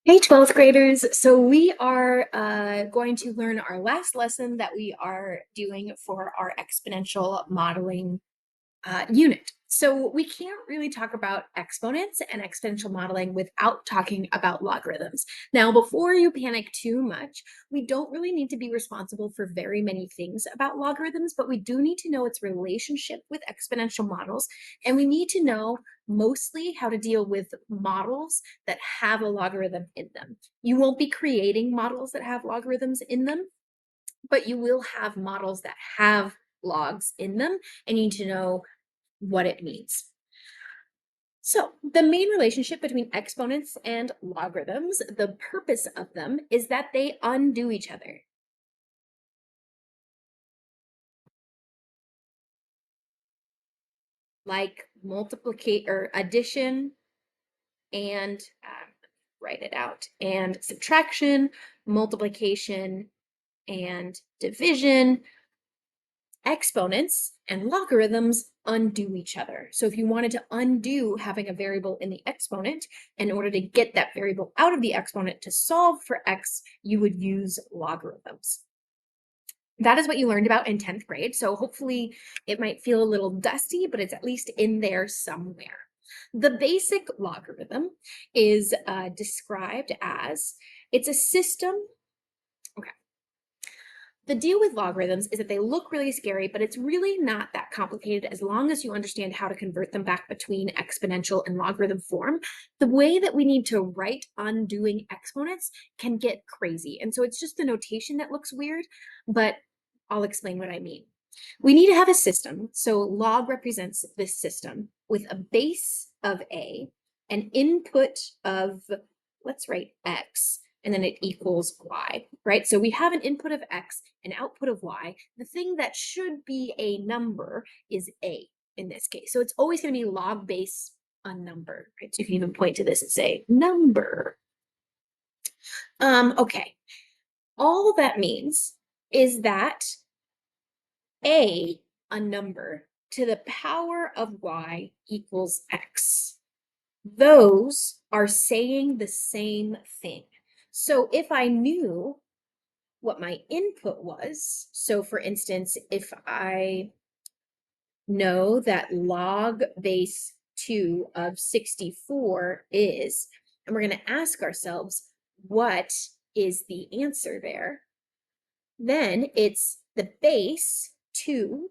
Hey, 12th graders. So we are going to learn our last lesson that we are doing for our exponential modeling unit. So we can't really talk about exponents and exponential modeling without talking about logarithms. Now, before you panic too much, we don't really need to be responsible for very many things about logarithms, but we do need to know its relationship with exponential models, and we need to know mostly how to deal with models that have a logarithm in them. You won't be creating models that have logarithms in them, but you will have models that have logs in them, and you need to know what it means. So the main relationship between exponents and logarithms, the purpose of them is that they undo each other. Like multiplication or addition and write it out, and subtraction, multiplication, and division. Exponents and logarithms undo each other. So if you wanted to undo having a variable in the exponent, in order to get that variable out of the exponent to solve for x, you would use logarithms. That is what you learned about in 10th grade. So hopefully it might feel a little dusty, but it's at least in there somewhere. The basic logarithm is described as it's a system. Okay. The deal with logarithms is that they look really scary, but it's really not that complicated as long as you understand how to convert them back between exponential and logarithm form. The way that we need to write undoing exponents can get crazy. And so it's just the notation that looks weird, but I'll explain what I mean. We need to have a system. So log represents this system with a base of A, an input of, let's write x, and then it equals y, right? So we have an input of x, an output of y. The thing that should be a number is a in this case. So it's always going to be log base a number, right? So you can even point to this and say number. Okay. All that means is that a number to the power of y equals x. Those are saying the same thing. So if I knew what my input was, so for instance, if I know that log base 2 of 64 is, and we're going to ask ourselves, what is the answer there? Then it's the base 2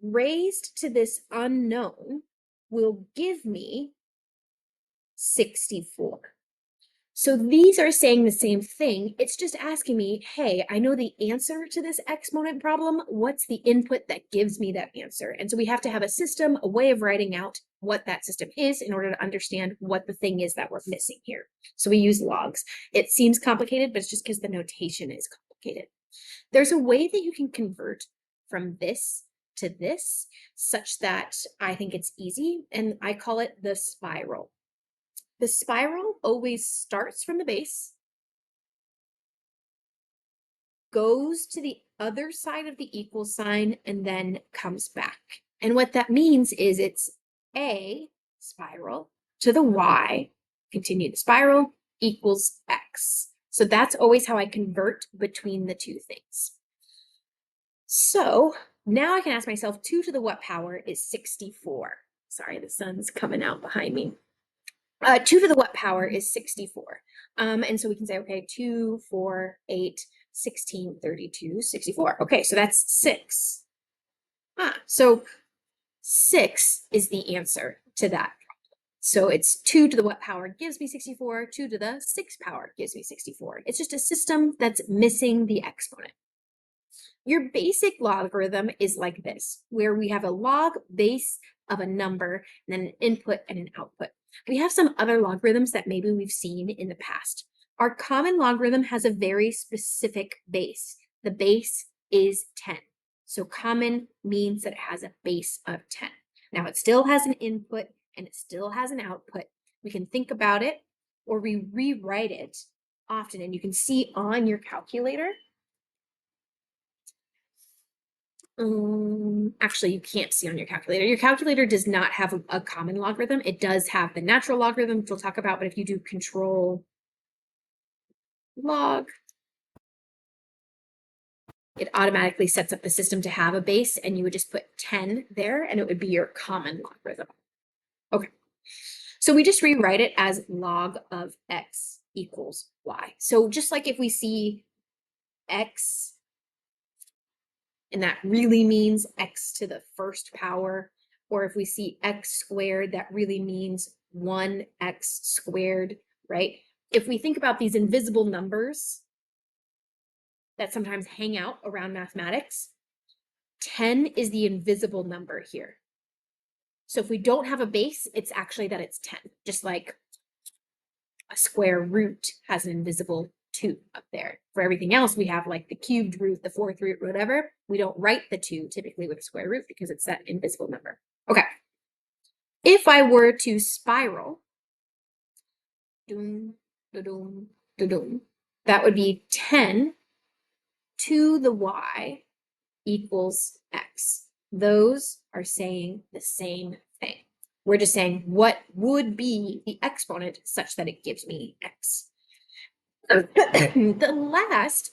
raised to this unknown will give me 64. So these are saying the same thing. It's just asking me, hey, I know the answer to this exponent problem. What's the input that gives me that answer? And so we have to have a system, a way of writing out what that system is in order to understand what the thing is that we're missing here. So we use logs. It seems complicated, but it's just because the notation is complicated. There's a way that you can convert from this to this such that I think it's easy, and I call it the spiral. The spiral always starts from the base, goes to the other side of the equal sign, and then comes back. And what that means is it's a spiral to the y, continue the spiral, equals x. So that's always how I convert between the two things. So now I can ask myself, 2 to the what power is 64? Sorry, the sun's coming out behind me. 2 to the what power is 64. And so we can say, okay, 2, 4, 8, 16, 32, 64. Okay, so that's 6. So 6 is the answer to that. So it's 2 to the what power gives me 64, 2 to the 6 power gives me 64. It's just a system that's missing the exponent. Your basic logarithm is like this, where we have a log base of a number and then an input and an output. We have some other logarithms that maybe we've seen in the past. Our common logarithm has a very specific base. The base is 10. So common means that it has a base of 10. Now it still has an input and it still has an output. We can think about it or we rewrite it often, and you can see on your calculator. Actually, you can't see on your calculator. Your calculator does not have a common logarithm. It does have the natural logarithm, which we'll talk about, but if you do control log. It automatically sets up the system to have a base, and you would just put 10 there, and it would be your common logarithm. Okay, so we just rewrite it as log of x equals y. So just like if we see x, and that really means x to the first power, or if we see x squared, that really means 1x squared, right? If we think about these invisible numbers that sometimes hang out around mathematics, 10 is the invisible number here. So if we don't have a base, it's actually that it's 10, just like a square root has an invisible 2 up there. For everything else, we have like the cubed root, the fourth root, whatever. We don't write the 2 typically with a square root because it's that invisible number. Okay. If I were to spiral, doom, da-doom, da-doom, that would be 10 to the y equals x. Those are saying the same thing. We're just saying what would be the exponent such that it gives me x. The last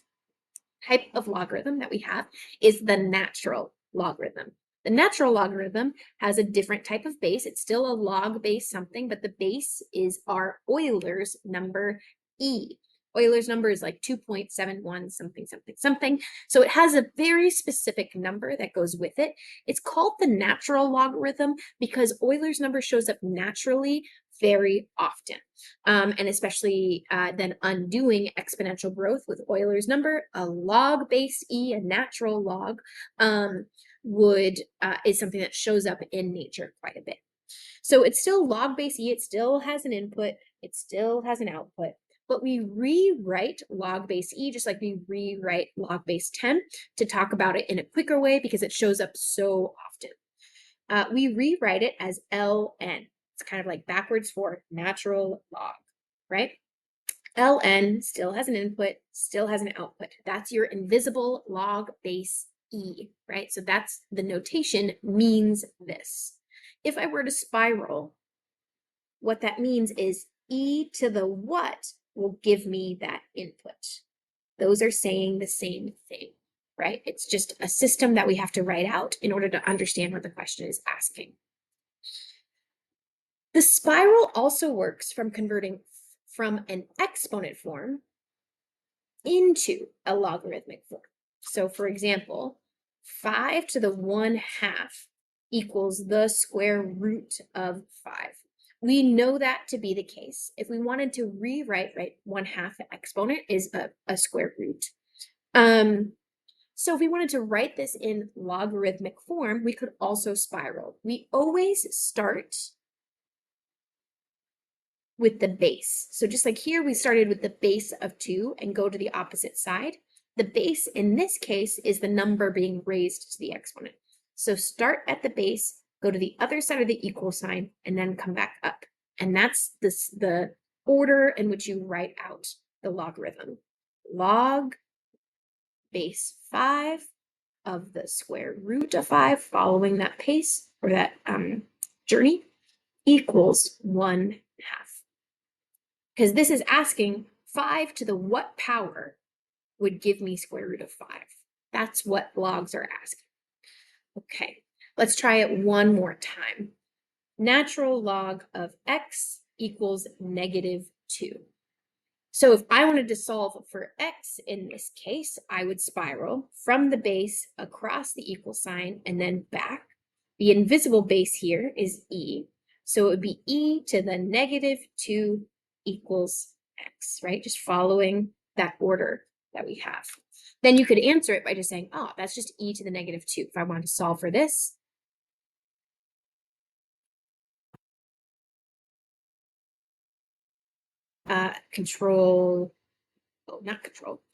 type of logarithm that we have is the natural logarithm. The natural logarithm has a different type of base. It's still a log base something, but the base is our Euler's number e. Euler's number is like 2.71 something, something, something. So it has a very specific number that goes with it. It's called the natural logarithm because Euler's number shows up naturally very often. And especially then undoing exponential growth with Euler's number, a log base e, a natural log, is something that shows up in nature quite a bit. So it's still log base e, it still has an input, it still has an output, but we rewrite log base e just like we rewrite log base 10 to talk about it in a quicker way because it shows up so often. We rewrite it as ln. It's kind of like backwards for natural log, right? ln still has an input, still has an output. That's your invisible log base e, right? So that's the notation means this. If I were to spiral, what that means is e to the what will give me that input. Those are saying the same thing, right? It's just a system that we have to write out in order to understand what the question is asking. The spiral also works from converting from an exponent form into a logarithmic form. So for example, 5 to the 1/2 equals the square root of 5. We know that to be the case. If we wanted to rewrite, right, 1/2 exponent is a square root. So if we wanted to write this in logarithmic form, we could also spiral. We always start with the base. So just like here, we started with the base of 2 and go to the opposite side. The base in this case is the number being raised to the exponent. So start at the base, go to the other side of the equal sign, and then come back up. And that's the order in which you write out the logarithm. Log base 5 of the square root of 5, following that pace or that journey, equals 1/2. Because this is asking 5 to the what power would give me square root of 5. That's what logs are asking. Okay, let's try it one more time. Natural log of x equals -2. So if I wanted to solve for x in this case, I would spiral from the base across the equal sign and then back. The invisible base here is e. So it would be e to the -2 equals x, right? Just following that order that we have. Then you could answer it by just saying, oh, that's just e to the -2. If I wanted to solve for this,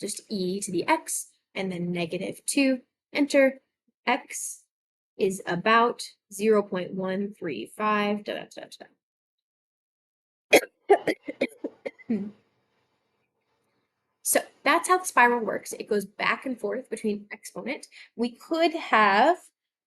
just e to the x, and then -2, enter. X is about 0.135, da, da, da, da. So that's how the spiral works. It goes back and forth between exponent. We could have,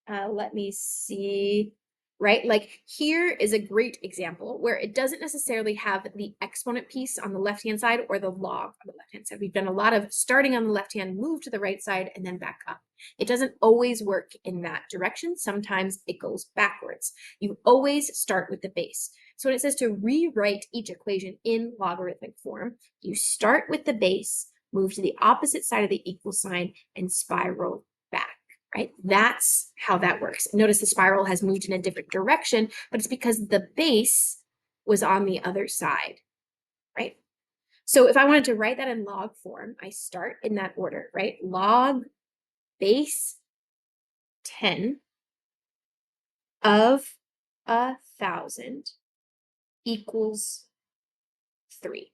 let me see, right? Like here is a great example where it doesn't necessarily have the exponent piece on the left-hand side or the log on the left-hand side. We've done a lot of starting on the left hand, move to the right side, and then back up. It doesn't always work in that direction. Sometimes it goes backwards. You always start with the base. So when it says to rewrite each equation in logarithmic form, you start with the base, move to the opposite side of the equal sign, and spiral back. Right? That's how that works. Notice the spiral has moved in a different direction, but it's because the base was on the other side, right? So if I wanted to write that in log form, I start in that order, right? Log base 10 of 1,000 equals 3.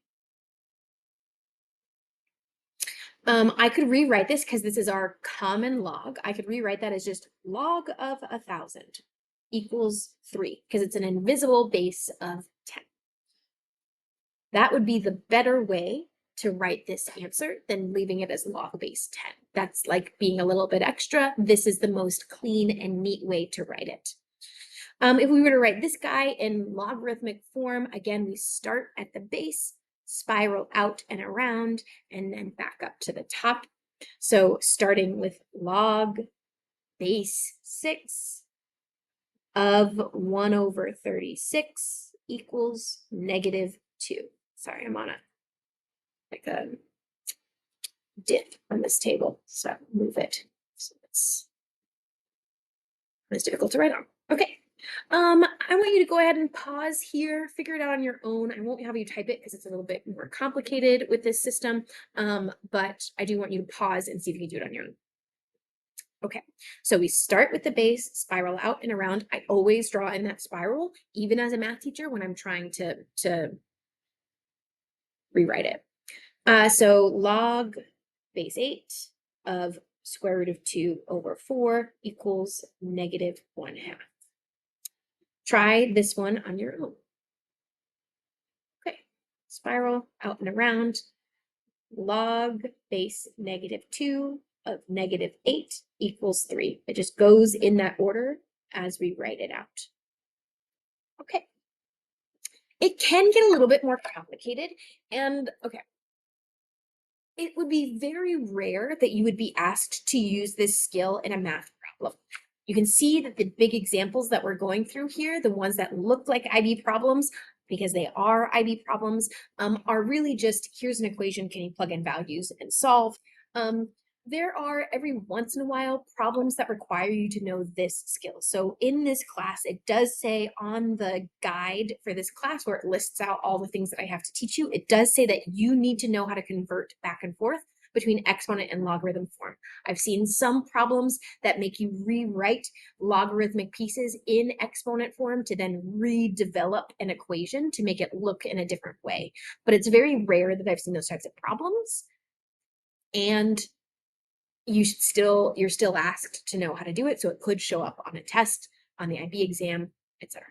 I could rewrite this because this is our common log. I could rewrite that as just log of 1,000 equals 3 because it's an invisible base of 10. That would be the better way to write this answer than leaving it as log base 10. That's like being a little bit extra. This is the most clean and neat way to write it. If we were to write this guy in logarithmic form, again, we start at the base, spiral out and around, and then back up to the top. So starting with log base 6 of 1 over 36 equals negative 2. Sorry, I'm on a dip on this table, so move it. So it's difficult to write on. Okay. I want you to go ahead and pause here, figure it out on your own. I won't have you type it because it's a little bit more complicated with this system, but I do want you to pause and see if you can do it on your own. Okay, so we start with the base, spiral out and around. I always draw in that spiral, even as a math teacher when I'm trying to rewrite it. So log base 8 of square root of 2 over 4 equals negative 1/2. Try this one on your own. Okay, spiral out and around. Log base negative 2 of negative 8 equals 3. It just goes in that order as we write it out. Okay. It can get a little bit more complicated. And okay, it would be very rare that you would be asked to use this skill in a math problem. You can see that the big examples that we're going through here, the ones that look like IB problems, because they are IB problems, are really just, here's an equation, can you plug in values and solve? There are every once in a while problems that require you to know this skill. So in this class, it does say on the guide for this class where it lists out all the things that I have to teach you, it does say that you need to know how to convert back and forth between exponent and logarithm form. I've seen some problems that make you rewrite logarithmic pieces in exponent form to then redevelop an equation to make it look in a different way. But it's very rare that I've seen those types of problems. And you're still asked to know how to do it. So it could show up on a test, on the IB exam, etc.